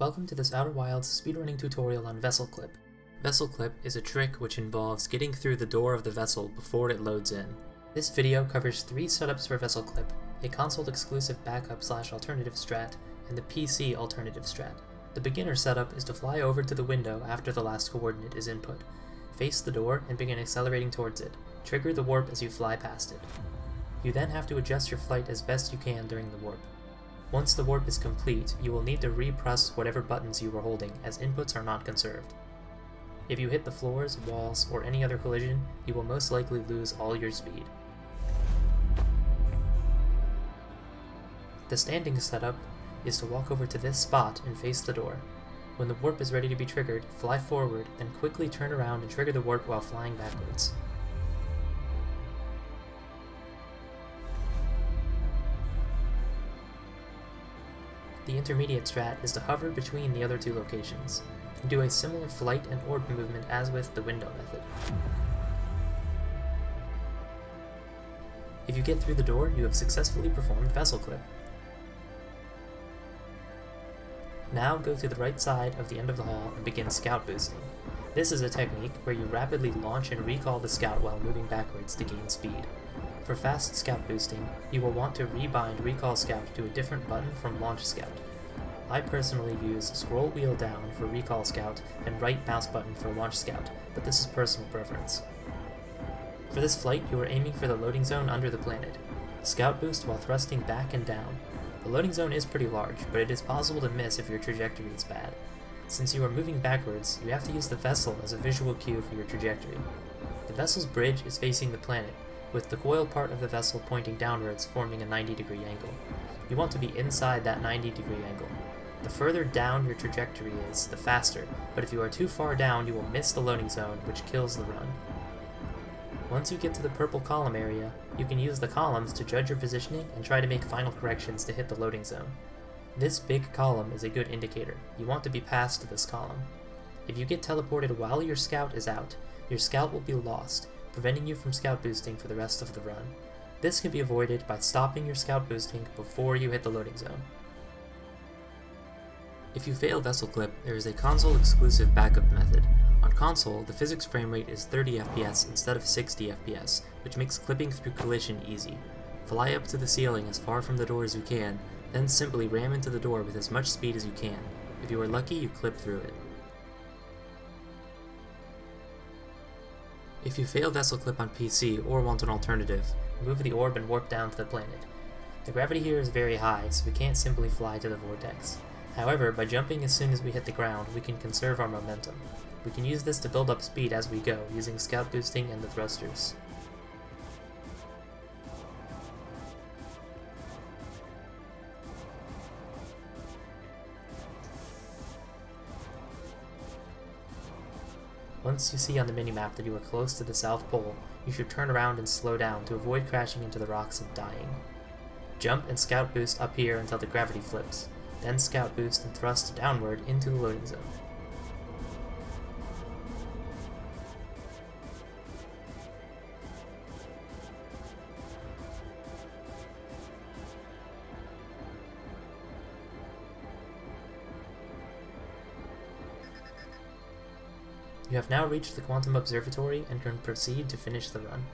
Welcome to this Outer Wilds speedrunning tutorial on Vessel Clip. Vessel Clip is a trick which involves getting through the door of the vessel before it loads in. This video covers 3 setups for Vessel Clip, a console exclusive backup/alternative strat, and the PC alternative strat. The beginner setup is to fly over to the window after the last coordinate is input. Face the door and begin accelerating towards it. Trigger the warp as you fly past it. You then have to adjust your flight as best you can during the warp. Once the warp is complete, you will need to repress whatever buttons you were holding, as inputs are not conserved. If you hit the floors, walls, or any other collision, you will most likely lose all your speed. The standing setup is to walk over to this spot and face the door. When the warp is ready to be triggered, fly forward, then quickly turn around and trigger the warp while flying backwards. The intermediate strat is to hover between the other 2 locations, and do a similar flight and orb movement as with the window method. If you get through the door, you have successfully performed Vessel Clip. Now go to the right side of the end of the hall and begin scout boosting. This is a technique where you rapidly launch and recall the scout while moving backwards to gain speed. For fast scout boosting, you will want to rebind recall scout to a different button from launch scout. I personally use scroll wheel down for recall scout and right mouse button for launch scout, but this is personal preference. For this flight, you are aiming for the loading zone under the planet. Scout boost while thrusting back and down. The loading zone is pretty large, but it is possible to miss if your trajectory is bad. Since you are moving backwards, you have to use the vessel as a visual cue for your trajectory. The vessel's bridge is facing the planet, with the coil part of the vessel pointing downwards, forming a 90-degree angle. You want to be inside that 90-degree angle. The further down your trajectory is, the faster, but if you are too far down, you will miss the loading zone, which kills the run. Once you get to the purple column area, you can use the columns to judge your positioning and try to make final corrections to hit the loading zone. This big column is a good indicator. You want to be past this column. If you get teleported while your scout is out, your scout will be lost, preventing you from scout boosting for the rest of the run. This can be avoided by stopping your scout boosting before you hit the loading zone. If you fail Vessel Clip, there is a console exclusive backup method. On console, the physics frame rate is 30 FPS instead of 60 FPS, which makes clipping through collision easy. Fly up to the ceiling as far from the door as you can, then simply ram into the door with as much speed as you can. If you are lucky, you clip through it. If you fail Vessel Clip on PC or want an alternative, move the orb and warp down to the planet. The gravity here is very high, so we can't simply fly to the vortex. However, by jumping as soon as we hit the ground, we can conserve our momentum. We can use this to build up speed as we go, using scout boosting and the thrusters. Once you see on the minimap that you are close to the South Pole, you should turn around and slow down to avoid crashing into the rocks and dying. Jump and scout boost up here until the gravity flips, then scout boost and thrust downward into the loading zone. You have now reached the Quantum Observatory and can proceed to finish the run.